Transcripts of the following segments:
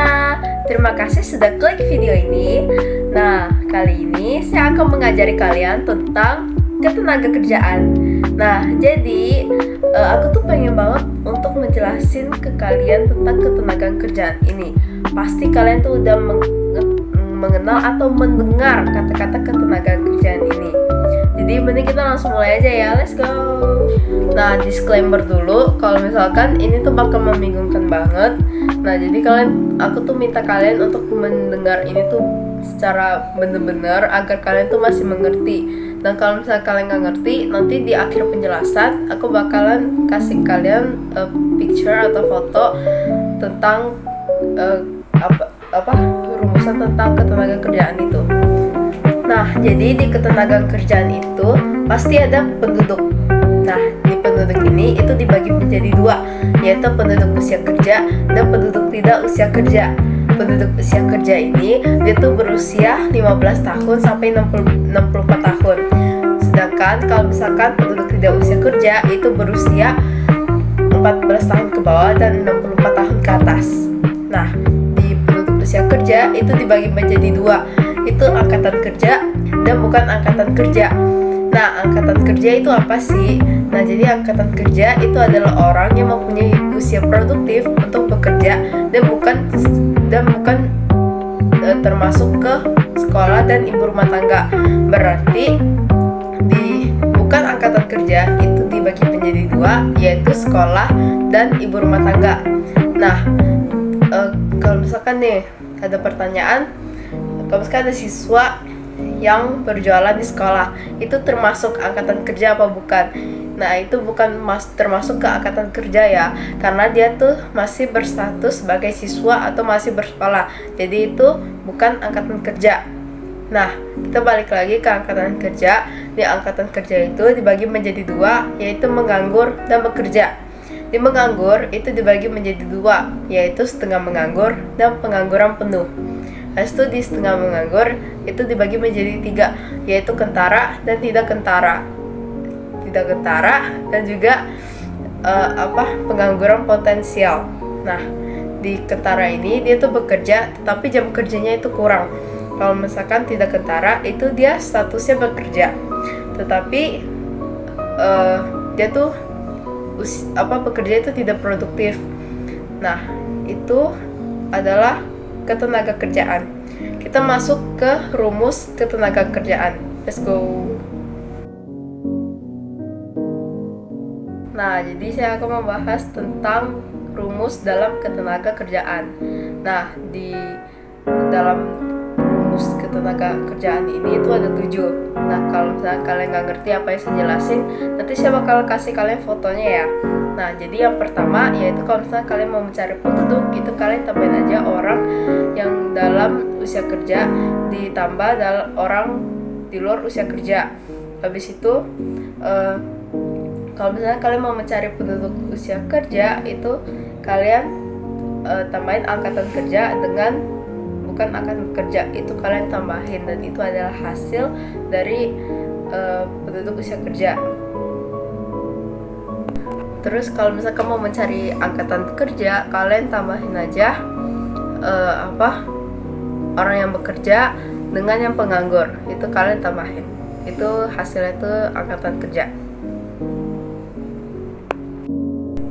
semuanya, terima kasih sudah klik video ini. Nah, kali ini saya akan mengajari kalian tentang ketenagakerjaan. Nah, jadi aku tuh pengen banget untuk menjelasin ke kalian tentang ketenagaan kerjaan ini. Pasti kalian tuh udah mengenal atau mendengar kata-kata ketenagaan kerjaan ini. Jadi mending kita langsung mulai aja ya, let's go. Nah, disclaimer dulu, kalau misalkan ini tuh bakal membingungkan banget. Nah, jadi aku tuh minta kalian untuk mendengar ini tuh secara bener-bener agar kalian tuh masih mengerti. Dan kalau misalkan kalian nggak ngerti, nanti di akhir penjelasan aku bakalan kasih kalian picture atau foto tentang rumusan tentang ketenagakerjaan itu. Nah, jadi di ketenagaan kerjaan itu pasti ada penduduk. Nah, di penduduk ini itu dibagi menjadi dua, yaitu penduduk usia kerja dan penduduk tidak usia kerja. Penduduk usia kerja ini dia tuh berusia 15 tahun sampai 64 tahun. Sedangkan kalau misalkan penduduk tidak usia kerja itu berusia 14 tahun ke bawah dan 64 tahun ke atas. Nah, di penduduk usia kerja itu dibagi menjadi dua, itu angkatan kerja dan bukan angkatan kerja. Nah, angkatan kerja itu apa sih? Nah, jadi angkatan kerja itu adalah orang yang mempunyai usia produktif untuk bekerja dan bukan termasuk ke sekolah dan ibu rumah tangga. Berarti bukan angkatan kerja itu dibagi menjadi dua, yaitu sekolah dan ibu rumah tangga. Nah, kalau misalkan nih ada pertanyaan, kalau misalkan ada siswa yang berjualan di sekolah, itu termasuk angkatan kerja apa bukan? Nah, itu bukan termasuk ke angkatan kerja ya, karena dia tuh masih berstatus sebagai siswa atau masih bersekolah. Jadi itu bukan angkatan kerja. Nah, kita balik lagi ke angkatan kerja. Di angkatan kerja itu dibagi menjadi dua, yaitu menganggur dan bekerja. Di menganggur itu dibagi menjadi dua, yaitu setengah menganggur dan pengangguran penuh. Habis itu di setengah menganggur itu dibagi menjadi tiga, yaitu kentara dan tidak kentara. Tidak kentara dan juga pengangguran potensial. Nah, di kentara ini dia tuh bekerja tetapi jam kerjanya itu kurang. Kalau misalkan tidak kentara itu dia statusnya bekerja tetapi dia tuh bekerja itu tidak produktif. Nah, itu adalah ketenagakerjaan. Kita masuk ke rumus ketenagakerjaan. Let's go. Nah, jadi saya akan membahas tentang rumus dalam ketenagakerjaan. Nah, di dalam rumus ketenagakerjaan ini itu ada 7. Nah, kalau misalnya kalian nggak ngerti apa yang saya jelasin, nanti saya bakal kasih kalian fotonya ya. Nah, jadi yang pertama yaitu kalau misalnya kalian mau mencari penduduk, itu kalian tambahin aja orang yang dalam usia kerja ditambah orang di luar usia kerja. Habis itu kalau misalnya kalian mau mencari penduduk usia kerja, itu kalian tambahin angkatan kerja dengan bukan angkatan kerja, itu kalian tambahin, dan itu adalah hasil dari penduduk usia kerja. Terus kalau misalkan mau mencari angkatan kerja, kalian tambahin aja orang yang bekerja dengan yang penganggur, itu kalian tambahin, itu hasilnya itu angkatan kerja.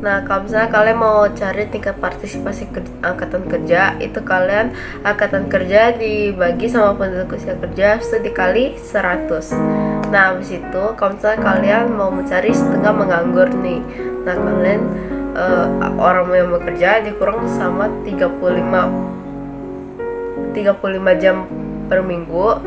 Nah, kalau misalnya kalian mau cari tingkat partisipasi angkatan kerja, itu kalian angkatan kerja dibagi sama penduduk usia kerja itu dikali 100. Nah, habis itu kalau misalnya kalian mau mencari setengah menganggur nih, nah kalian orang yang bekerja dikurang sama 35 jam per minggu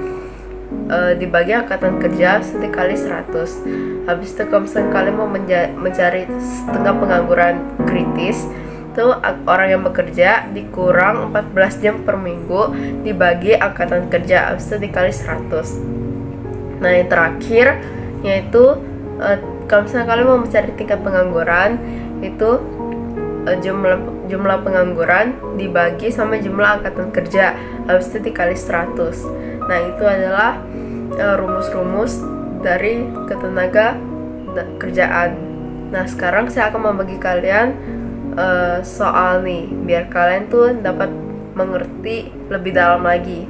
dibagi angkatan kerja dikali 100. Habis itu kalau misalnya kalian mau mencari setengah pengangguran kritis, itu orang yang bekerja dikurang 14 jam per minggu dibagi angkatan kerja, habis itu dikali 100. Nah, yang terakhir yaitu kalau misalnya kalian mau mencari tingkat pengangguran, itu jumlah pengangguran dibagi sama jumlah angkatan kerja, habis itu dikali 100. Nah, itu adalah rumus-rumus dari ketenagakerjaan. Nah, sekarang saya akan membagi kalian soal nih, biar kalian tuh dapat mengerti lebih dalam lagi.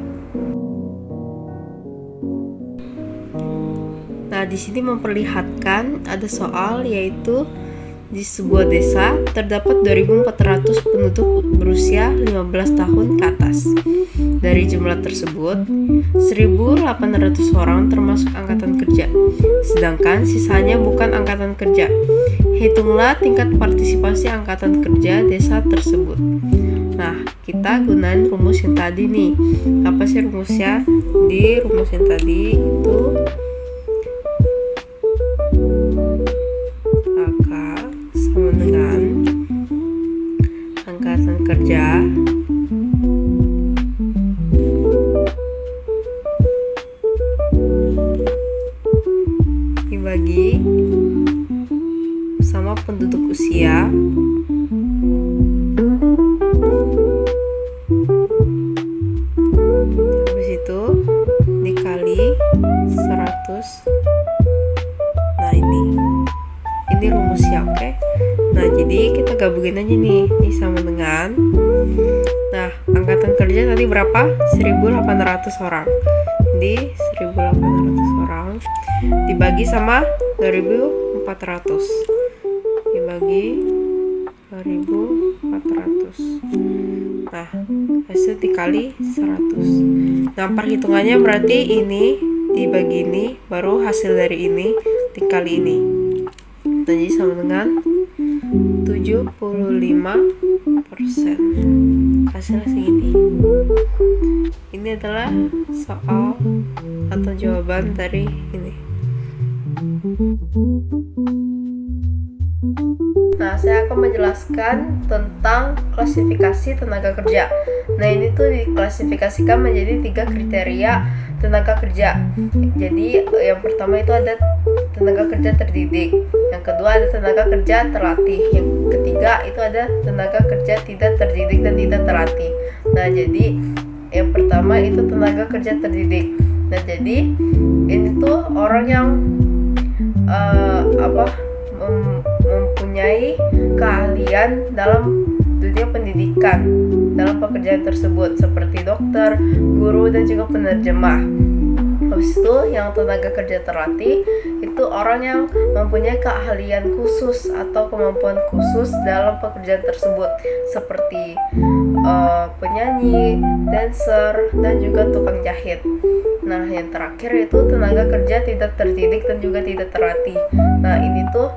Nah, di sini memperlihatkan ada soal, yaitu di sebuah desa terdapat 2.400 penduduk berusia 15 tahun ke atas. Dari jumlah tersebut, 1.800 orang termasuk angkatan kerja, sedangkan sisanya bukan angkatan kerja. Hitunglah tingkat partisipasi angkatan kerja desa tersebut. Nah, kita gunain rumus yang tadi nih. Apa sih rumusnya? Di rumus yang tadi itu AK sama dengan angkatan kerja dibagi sama penduduk usia habis itu dikali 100. Nah, ini rumusnya, oke? Nah, jadi kita gabungin aja nih. Ini sama dengan, nah, angkatan kerja tadi berapa? 1.800 orang. Jadi 1.800 orang dibagi sama 2.400 dibagi 2.400. Nah, hasil dikali 100. Nah, perhitungannya berarti ini dibagi ini, baru hasil dari ini dikali ini. Nah, jadi sama dengan 75%. Hasilnya segini. Ini adalah soal atau jawaban dari ini. Nah, saya akan menjelaskan tentang klasifikasi tenaga kerja. Nah, ini tuh diklasifikasikan menjadi 3 kriteria tenaga kerja. Jadi, yang pertama itu ada tenaga kerja terdidik. Yang kedua ada tenaga kerja terlatih. Yang ketiga itu ada tenaga kerja tidak terdidik dan tidak terlatih. Nah, jadi yang pertama itu tenaga kerja terdidik. Nah, jadi ini tuh orang yang mempunyai keahlian dalam dunia pendidikan, dalam pekerjaan tersebut, seperti dokter, guru, dan juga penerjemah. Habis itu yang tenaga kerja terlatih itu orang yang mempunyai keahlian khusus atau kemampuan khusus dalam pekerjaan tersebut, seperti penyanyi, dancer, dan juga tukang jahit. Nah, yang terakhir itu tenaga kerja tidak terdidik dan juga tidak terlatih. Nah, ini tuh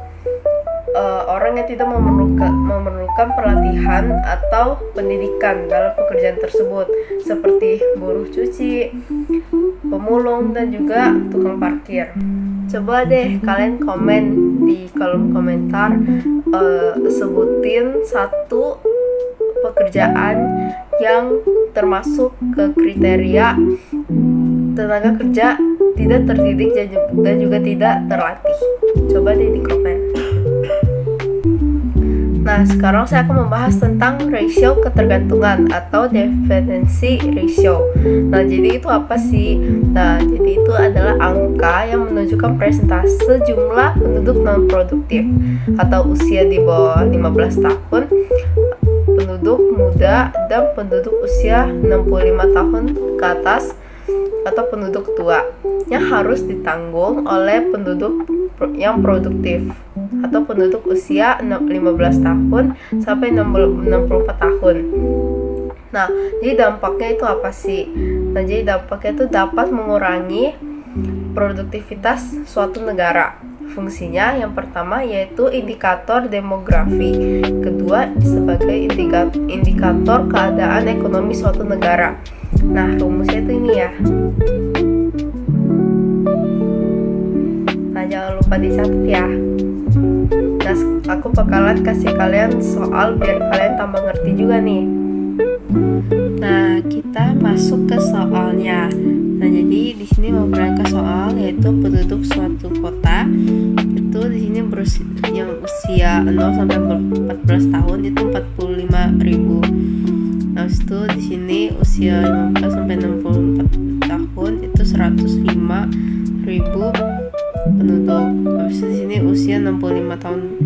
orang yang tidak memerlukan pelatihan atau pendidikan dalam pekerjaan tersebut, seperti buruh cuci, pemulung, dan juga tukang parkir. Coba deh kalian komen di kolom komentar, sebutin satu pekerjaan yang termasuk ke kriteria tenaga kerja tidak terdidik dan juga tidak terlatih. Coba deh di komen. Nah, sekarang saya akan membahas tentang rasio ketergantungan atau dependency ratio. Nah, jadi itu apa sih? Nah, jadi itu adalah angka yang menunjukkan persentase jumlah penduduk non-produktif atau usia di bawah 15 tahun, penduduk muda, dan penduduk usia 65 tahun ke atas atau penduduk tua yang harus ditanggung oleh penduduk yang produktif atau penduduk usia 15 tahun sampai 64 tahun. Nah, jadi dampaknya itu apa sih? Nah, jadi dampaknya itu dapat mengurangi produktivitas suatu negara. Fungsinya yang pertama yaitu indikator demografi, kedua sebagai indikator keadaan ekonomi suatu negara. Nah, rumusnya itu ini ya. Nah, jangan lupa dicatat ya. Nah, aku bakalan kasih kalian soal biar kalian tambah ngerti juga nih. Nah, kita masuk ke soalnya. Nah, jadi di sini memperlihatkan soal yaitu penduduk suatu kota itu di sini yang usia 0 sampai 14 tahun itu 45.000. Nah, itu di sini usia 15 sampai 64 tahun itu 105.000 penduduk. Habis di sini usia 65 tahun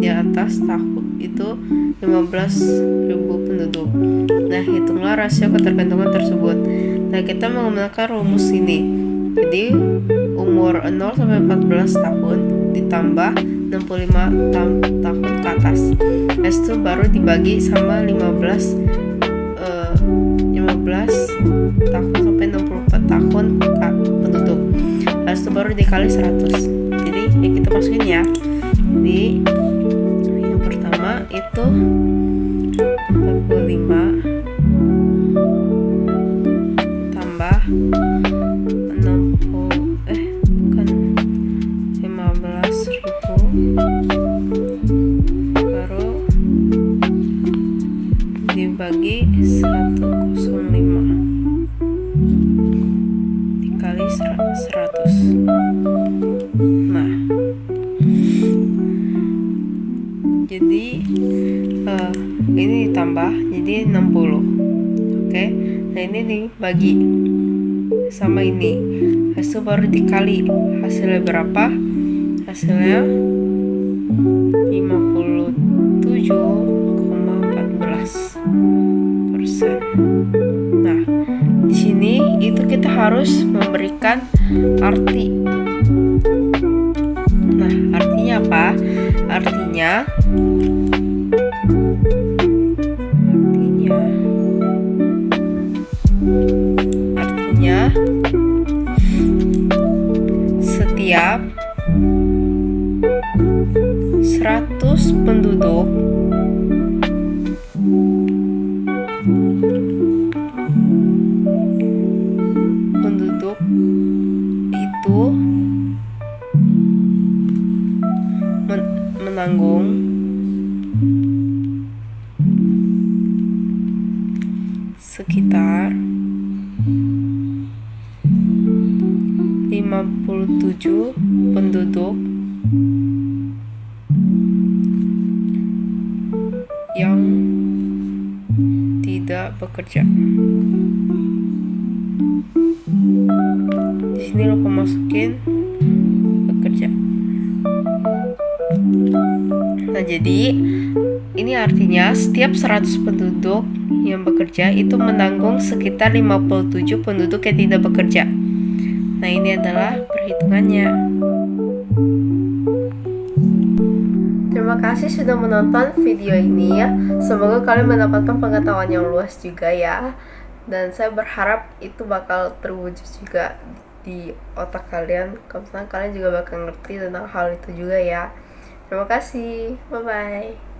di atas tahun itu 15.000 penduduk. Nah, hitunglah rasio ketergantungan tersebut. Nah, kita menggunakan rumus ini. Jadi, umur 0 sampai 14 tahun ditambah 65 tahun ke atas. Itu baru dibagi sama 15 tahun sampai 64 tahun penduduk. Itu baru dikali 100. Jadi, ya kita masukin ya. Jadi, yang pertama itu 45 tambah 15.000 baru dibagi 105 dikali 100. Nah, jadi ini ditambah jadi 60. Oke. Nah, ini dibagi sama ini. Hasil baru dikali. Hasilnya berapa? Hasilnya 57,14%. Nah, di sini itu kita harus memberikan arti. Nah, artinya apa? Artinya setiap 100 penduduk itu menanggung sekitar 57 penduduk yang tidak bekerja. Di sini lupa masukin bekerja. Nah, jadi ini artinya setiap 100 penduduk yang bekerja itu menanggung sekitar 57 penduduk yang tidak bekerja. Nah, ini adalah perhitungannya. Terima kasih sudah menonton video ini ya. Semoga kalian mendapatkan pengetahuan yang luas juga ya. Dan saya berharap itu bakal terwujud juga di otak kalian. Kalau misalnya kalian juga bakal ngerti tentang hal itu juga ya. Terima kasih. Bye-bye.